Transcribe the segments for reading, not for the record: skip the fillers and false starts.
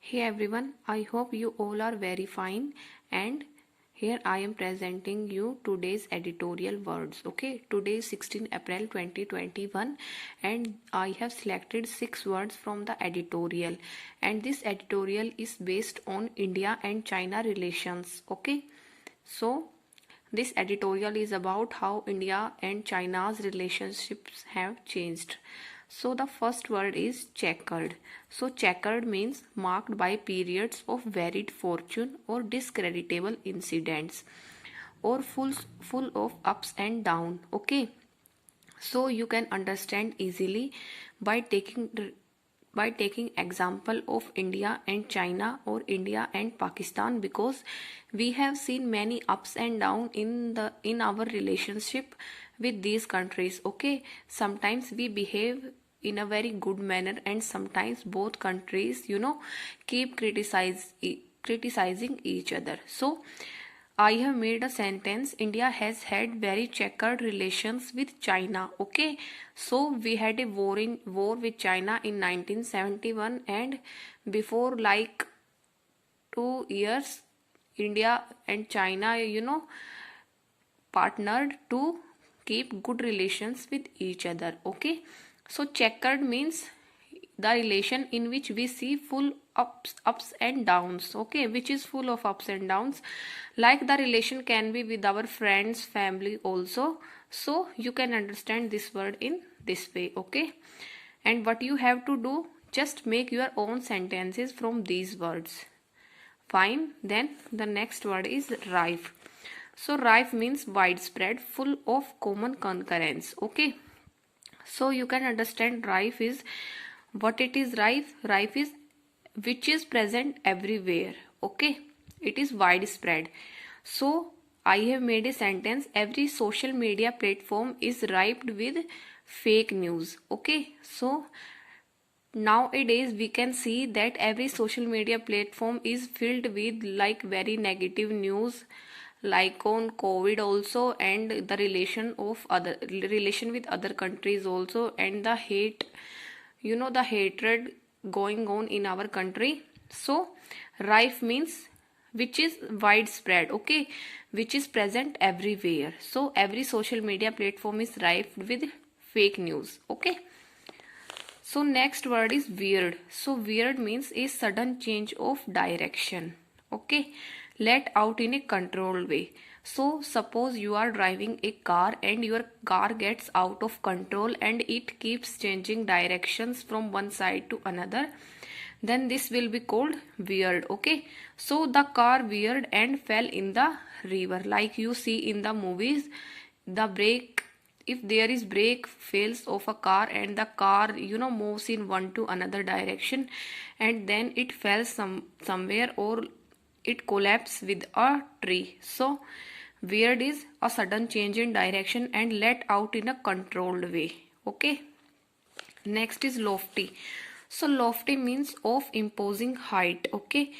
Hey everyone, I hope you all are very fine, and here I am presenting you today's editorial words. Okay, today is 16 April 2021 and I have selected 6 words from the editorial, and this editorial is based on India and China relations. Okay, so this editorial is about how India and China's relationships have changed. So the first word is checkered. So checkered means marked by periods of varied fortune or discreditable incidents, or full of ups and downs. Okay, so you can understand easily by taking example of India and China or India and Pakistan, because we have seen many ups and downs in our relationship with these countries. Okay, sometimes we behave in a very good manner, and sometimes both countries keep criticizing each other. So I have made a sentence. India has had very checkered relations with China. Okay, so we had a war with China in 1971, and before like 2 years, India and China, partnered to keep good relations with each other. Okay, so checkered means the relation in which we see full ups and downs. Okay, which is full of ups and downs, like the relation can be with our friends, family also. So you can understand this word in this way. Okay, and what you have to do, just make your own sentences from these words. Fine. Then the next word is rife. So rife means widespread, full of common concurrence. Okay, so you can understand rife is what it is. Rife is which is present everywhere. Okay, it is widespread. So I have made a sentence: every social media platform is rife with fake news. Okay, so nowadays we can see that every social media platform is filled with like very negative news, like on COVID also, and the relation with other countries also, and the hate, the hatred going on in our country. So rife means which is widespread. Okay, which is present everywhere. So every social media platform is rife with fake news. Okay, so next word is weird. So weird means a sudden change of direction. Okay, let out in a controlled way. So suppose you are driving a car and your car gets out of control and it keeps changing directions from one side to another, then this will be called weird. Okay, so the car veered and fell in the river, like you see in the movies. The brake, if there is brake fails of a car and the car moves in one to another direction, and then it fell somewhere, or it collapses with a tree. So weird is a sudden change in direction and let out in a controlled way. Okay, next is lofty. So lofty means of imposing height. Okay,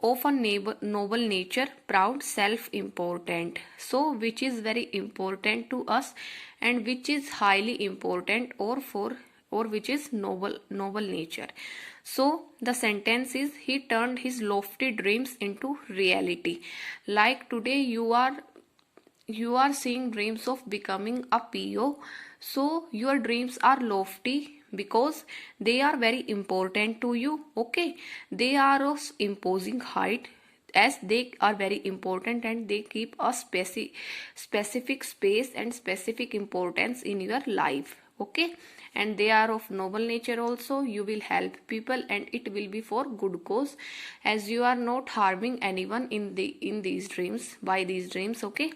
of a noble nature, proud, self-important. So which is very important to us, and which is highly important, or which is noble nature. So the sentence is: he turned his lofty dreams into reality. Like today you are seeing dreams of becoming a PO. So your dreams are lofty because they are very important to you. Okay, they are of imposing height, as they are very important and they keep a specific space and specific importance in your life. Okay, and they are of noble nature also. You will help people and it will be for good cause, as you are not harming anyone in these dreams, by these dreams. Okay,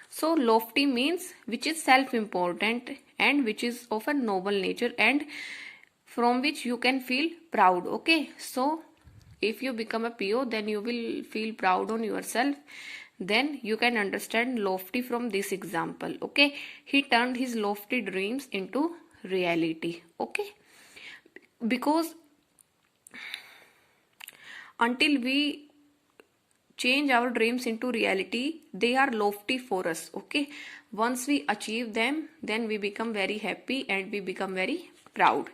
so lofty means which is self-important and which is of a noble nature and from which you can feel proud. Okay, so if you become a PO, then you will feel proud on yourself. Then you can understand lofty from this example. Okay, he turned his lofty dreams into reality. Okay, because until we change our dreams into reality, they are lofty for us. Okay, once we achieve them, then we become very happy and we become very proud.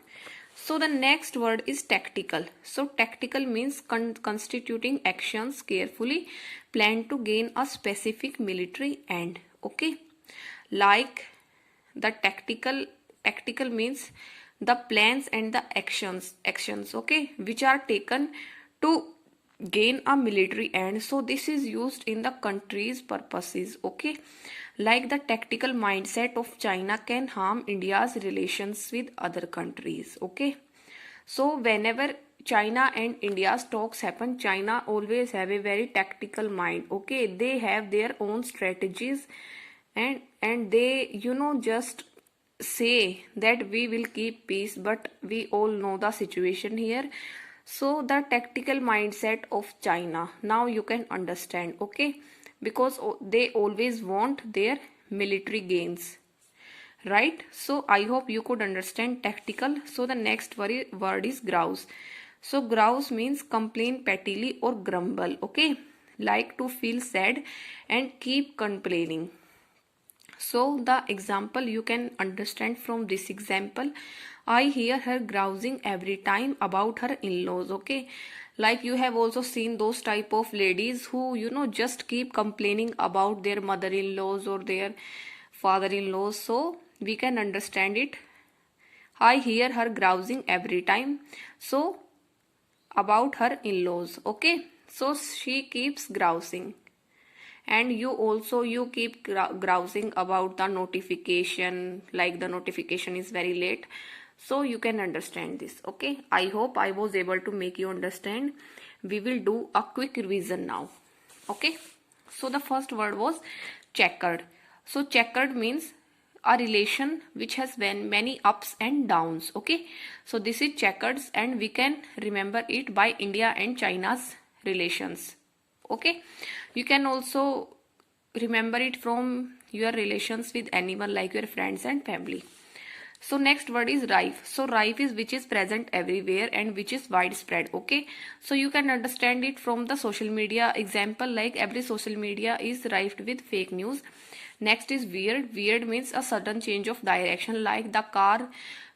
So the next word is tactical. So tactical means constituting actions carefully planned to gain a specific military end. Okay, like the tactical means the plans and the actions, okay, which are taken to gain a military end. So this is used in the country's purposes. Okay, like the tactical mindset of China can harm India's relations with other countries. Okay, so whenever China and India's talks happen, China always have a very tactical mind. Okay, they have their own strategies, and they just say that we will keep peace, but we all know the situation here. So the tactical mindset of China, now you can understand. Okay, because they always want their military gains, right? So I hope you could understand tactical. So the next word is grouse. So grouse means complain pettily or grumble. Okay, like to feel sad and keep complaining. So the example you can understand from this example, I hear her grousing every time about her in-laws. Okay, like you have also seen those type of ladies who just keep complaining about their mother-in-laws or their father-in-laws. So we can understand it, I hear her grousing every time, so about her in-laws. Okay, so she keeps grousing. And you keep grousing about the notification, like the notification is very late. So you can understand this. Okay, I hope I was able to make you understand. We will do a quick revision now. Okay, so the first word was checkered. So checkered means a relation which has many ups and downs. Okay, so this is checkered, and we can remember it by India and China's relations. Okay, you can also remember it from your relations with anyone, like your friends and family. So next word is rife. So rife is which is present everywhere and which is widespread. Okay, so you can understand it from the social media example, like every social media is rife with fake news. Next is weird. Weird means a sudden change of direction, like the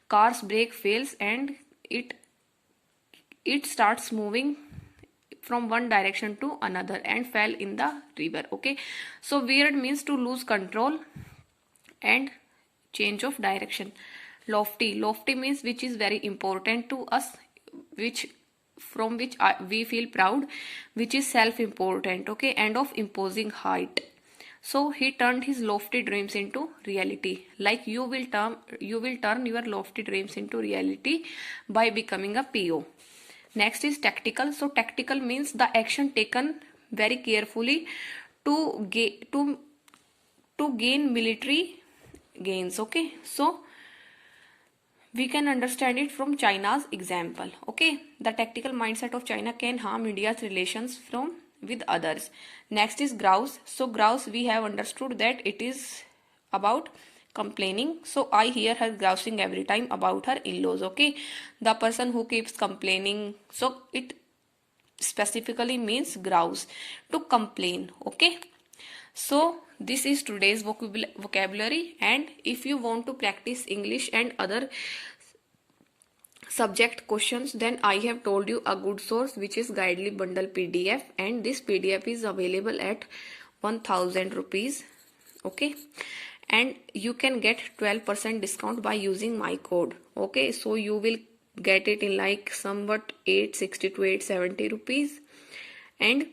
car's brake fails and it starts moving from one direction to another and fell in the river. Okay, so weird means to lose control and change of direction. Lofty means which is very important to us, which from which we feel proud, which is self important. Okay, and of imposing height. So he turned his lofty dreams into reality. Like you will turn your lofty dreams into reality by becoming a PO. Next is tactical. So tactical means the action taken very carefully to gain military gains. Okay, so we can understand it from China's example. Okay, the tactical mindset of China can harm India's relations with others. Next is grouse. So grouse, we have understood that it is about complaining. So I hear her grousing every time about her in-laws. Okay, the person who keeps complaining, so it specifically means grouse, to complain. Okay, so this is today's vocabulary, and if you want to practice English and other subject questions, then I have told you a good source, which is Guidely Bundle PDF, and this PDF is available at 1000 rupees. Okay, and you can get 12% discount by using my code. Okay, so you will get it in like somewhat 860 to 870 rupees, and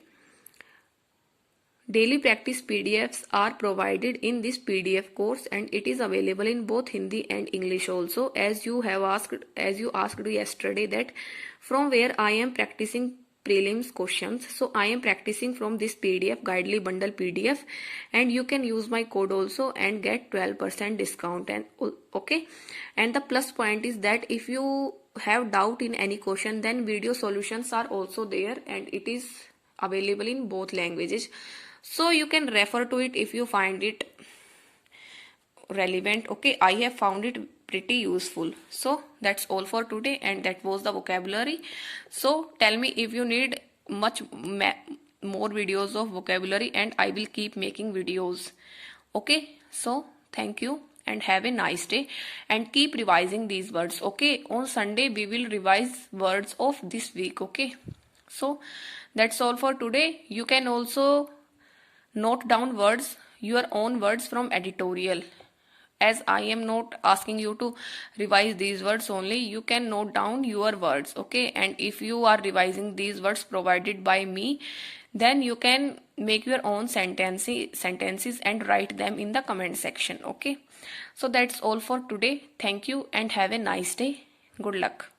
daily practice PDFs are provided in this PDF course, and it is available in both Hindi and English also. As you asked yesterday that from where I am practicing prelims questions, so I am practicing from this PDF, Guidely Bundle PDF, and you can use my code also and get 12% discount. And okay, and the plus point is that if you have doubt in any question, then video solutions are also there, and it is available in both languages, so you can refer to it if you find it relevant. Okay, I have found it pretty useful. So that's all for today, and that was the vocabulary. So tell me if you need more videos of vocabulary, and I will keep making videos. Okay, so thank you and have a nice day and keep revising these words. Okay, on Sunday we will revise words of this week. Okay, so that's all for today. You can also note down words, your own words from editorial. As I am not asking you to revise these words only, you can note down your words. Okay, and if you are revising these words provided by me, then you can make your own sentences and write them in the comment section. Okay, so that's all for today. Thank you and have a nice day. Good luck.